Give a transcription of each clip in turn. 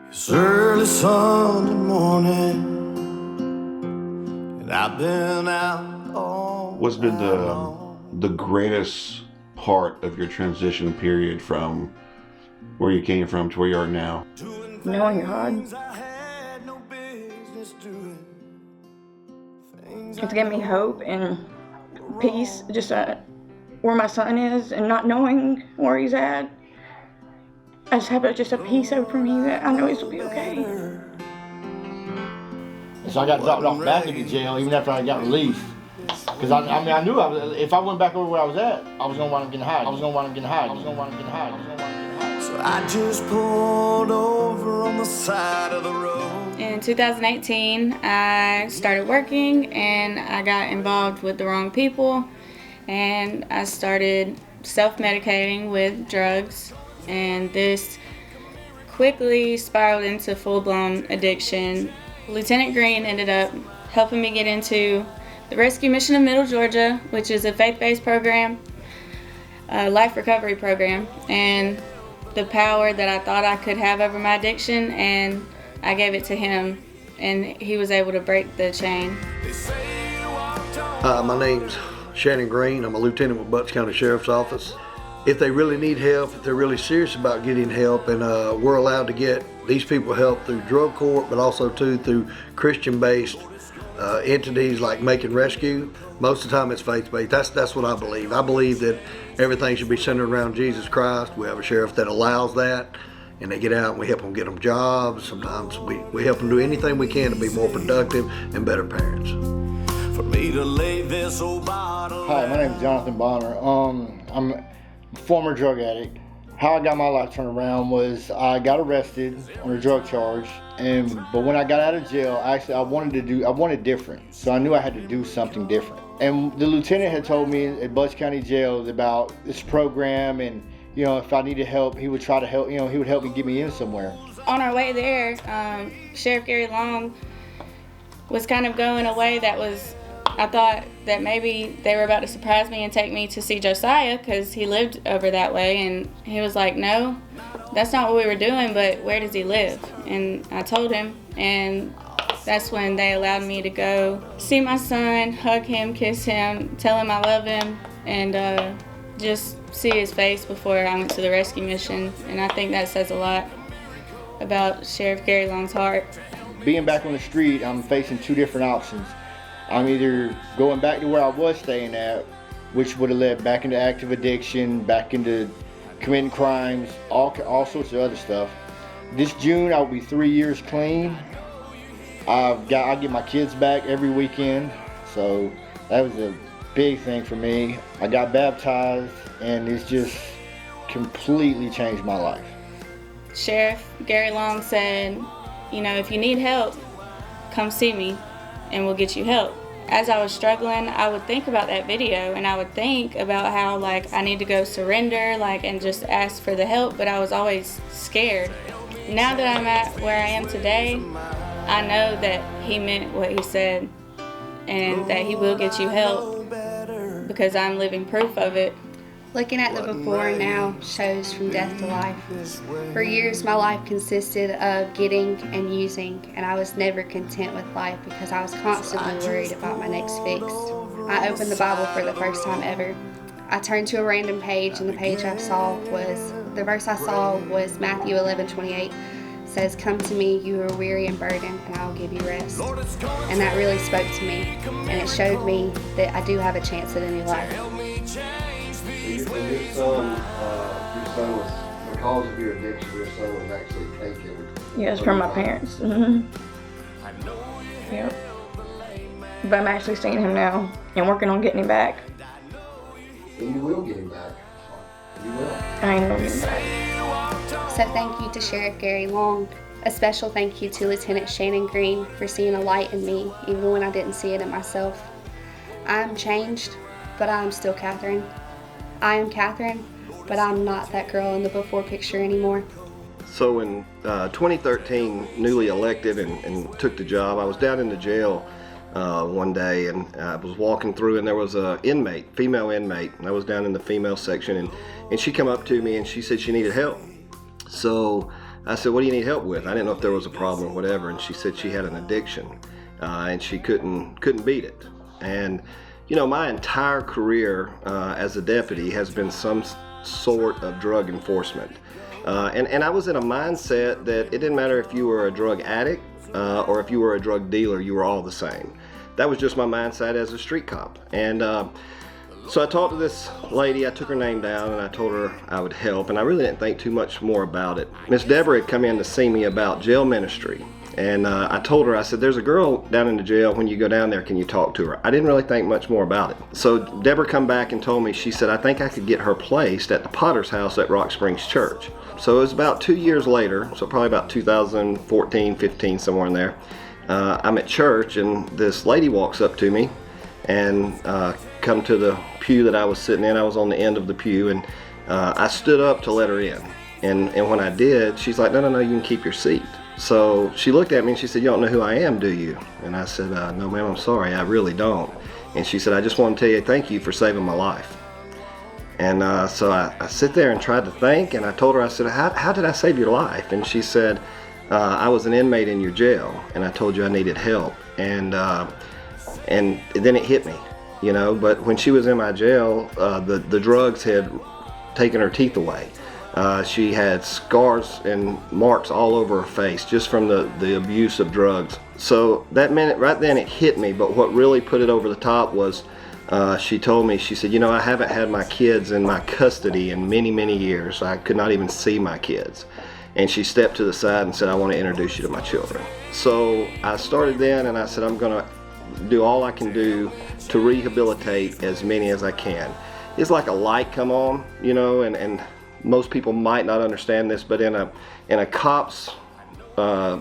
It's early Sunday morning, and I've been out all What's been night the greatest part of your transition period from where you came from to where you are now? Knowing God. It's given me hope and peace, just where my son is and not knowing where he's at. I just have just a peace over me that I know he's will be okay. So I got dropped off back into jail even after I got released. Because I knew if I went back over where I was at, I was going to wind up getting high. So I just pulled over on the side of the road. In 2018, I started working and I got involved with the wrong people, and I started self-medicating with drugs, and this quickly spiraled into full-blown addiction. Lieutenant Green ended up helping me get into the Rescue Mission of Middle Georgia, which is a faith-based program, a life recovery program, and the power that I thought I could have over my addiction, and I gave it to him, and he was able to break the chain. My name's Shannon Green. I'm a lieutenant with Butts County Sheriff's Office. If they really need help, if they're really serious about getting help, and we're allowed to get these people help through drug court, but also too through Christian-based entities like Macon Rescue. Most of the time it's faith-based. That's what I believe. I believe that everything should be centered around Jesus Christ. We have a sheriff that allows that, and they get out and we help them get them jobs. Sometimes we help them do anything we can to be more productive and better parents. For me to lay this old bottle. Hi, my name is Jonathan Bonner. I'm a former drug addict. How I got my life turned around was I got arrested on a drug charge, but when I got out of jail, I wanted different. So I knew I had to do something different. And the lieutenant had told me at Butts County Jail about this program, and if I needed help, he would try to help. He would help me get me in somewhere. On our way there, Sheriff Gary Long was kind of going a way that was, I thought that maybe they were about to surprise me and take me to see Josiah because he lived over that way, and he was like, no, that's not what we were doing, but where does he live? And I told him, and that's when they allowed me to go see my son, hug him, kiss him, tell him I love him, and just see his face before I went to the rescue mission. And I think that says a lot about Sheriff Gary Long's heart. Being back on the street, I'm facing two different options. I'm either going back to where I was staying at, which would have led back into active addiction, back into committing crimes, all sorts of other stuff. This June, I'll be 3 years clean. I get my kids back every weekend, so that was a big thing for me. I got baptized, and it's just completely changed my life. Sheriff Gary Long said, if you need help, come see me and we'll get you help. As I was struggling, I would think about that video, and I would think about how I need to go surrender and just ask for the help, but I was always scared. Now that I'm at where I am today, I know that he meant what he said and that he will get you help because I'm living proof of it. Looking at the before and now shows from death to life. For years, my life consisted of getting and using, and I was never content with life because I was constantly worried about my next fix. I opened the Bible for the first time ever. I turned to a random page, and the verse I saw was Matthew 11:28. Says, "Come to me, you are weary and burdened, and I will give you rest." And that really spoke to me, and it showed me that I do have a chance at a new life. Your son was, because of your addiction, your son was actually taken. Yes, from my parents. Mm-hmm. Yep. But I'm actually seeing him now and working on getting him back. And you will get him back. You will. I am going to get him back. So thank you to Sheriff Gary Long. A special thank you to Lieutenant Shannon Green for seeing a light in me, even when I didn't see it in myself. I am changed, but I am still Catherine. I am Catherine, but I'm not that girl in the before picture anymore. So in 2013, newly elected and took the job, I was down in the jail one day, and I was walking through, and there was a female inmate, and I was down in the female section, and she came up to me and she said she needed help. So I said, what do you need help with? I didn't know if there was a problem or whatever. And she said she had an addiction and she couldn't beat it. And you know, my entire career as a deputy has been some sort of drug enforcement. And I was in a mindset that it didn't matter if you were a drug addict or if you were a drug dealer, you were all the same. That was just my mindset as a street cop. And so I talked to this lady, I took her name down and I told her I would help, and I really didn't think too much more about it. Miss Deborah had come in to see me about jail ministry. And I told her, I said, there's a girl down in the jail. When you go down there, can you talk to her? I didn't really think much more about it. So Deborah come back and told me, she said, I think I could get her placed at the Potter's house at Rock Springs Church. So it was about 2 years later, so probably about 2014, 15, somewhere in there. I'm at church and this lady walks up to me and come to the pew that I was sitting in. I was on the end of the pew, and I stood up to let her in. And when I did, she's like, no, you can keep your seat. So she looked at me and she said, you don't know who I am, do you? And I said, no ma'am, I'm sorry, I really don't. And she said, I just want to tell you thank you for saving my life. And so I sit there and tried to think, and I told her, I said, how did I save your life? And she said, I was an inmate in your jail, and I told you I needed help. And then it hit me, you know, but when she was in my jail, the drugs had taken her teeth away. She had scars and marks all over her face just from the abuse of drugs. So that minute, right then, it hit me. But what really put it over the top was she told me, she said, you know, I haven't had my kids in my custody in many, many years. I could not even see my kids. And she stepped to the side and said, I want to introduce you to my children. So I started then, and I said, I'm going to do all I can do to rehabilitate as many as I can. It's like a light come on, you know, and most people might not understand this, but in a cop's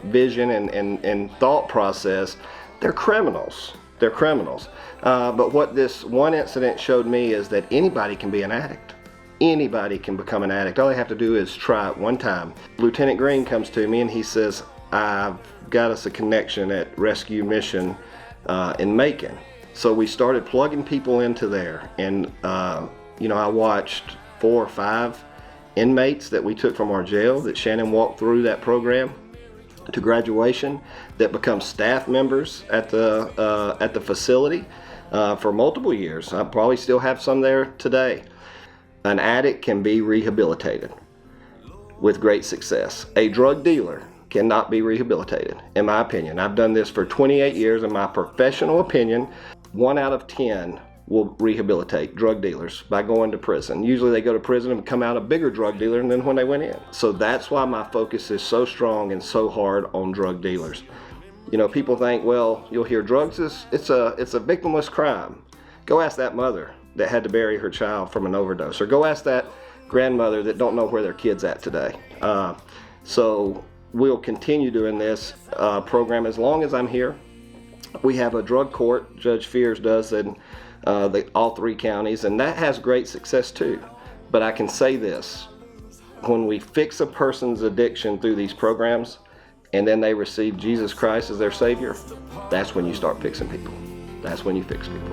vision and thought process, they're criminals. They're criminals. But what this one incident showed me is that anybody can be an addict. Anybody can become an addict. All they have to do is try it one time. Lieutenant Green comes to me and he says, I've got us a connection at Rescue Mission in Macon. So we started plugging people into there. And, you know, I watched 4 or 5 inmates that we took from our jail that Shannon walked through that program to graduation, that become staff members at the facility for multiple years. I probably still have some there today. An addict can be rehabilitated with great success. A drug dealer cannot be rehabilitated, in my opinion. I've done this for 28 years. In my professional opinion, 1 out of 10 will rehabilitate drug dealers by going to prison. Usually they go to prison and come out a bigger drug dealer than when they went in. So that's why my focus is so strong and so hard on drug dealers. You know, people think, well, you'll hear drugs it's a victimless crime. Go ask that mother that had to bury her child from an overdose, or go ask that grandmother that don't know where their kid's at today. So we'll continue doing this program as long as I'm here. We have a drug court, Judge Fears does, in all 3 counties, and that has great success too. But I can say this, when we fix a person's addiction through these programs and then they receive Jesus Christ as their Savior, that's when you start fixing people. That's when you fix people.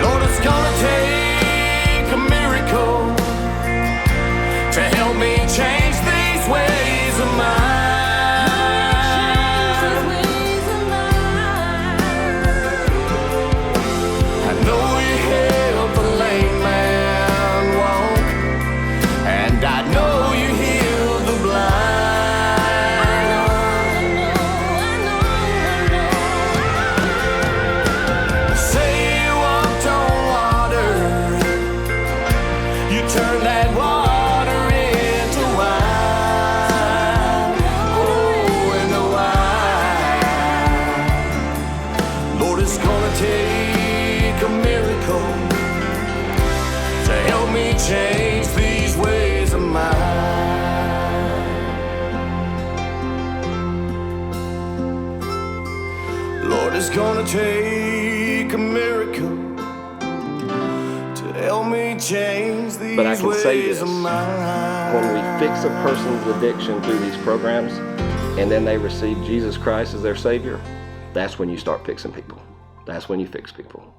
Lord, it's gonna take a miracle to help me change these ways of mine. Change these ways of mine. Lord, it's gonna take a miracle to help me change these But I can say ways this, of mine. when we fix a person's addiction through these programs and then they receive Jesus Christ as their Savior, that's when you start fixing people. That's when you fix people.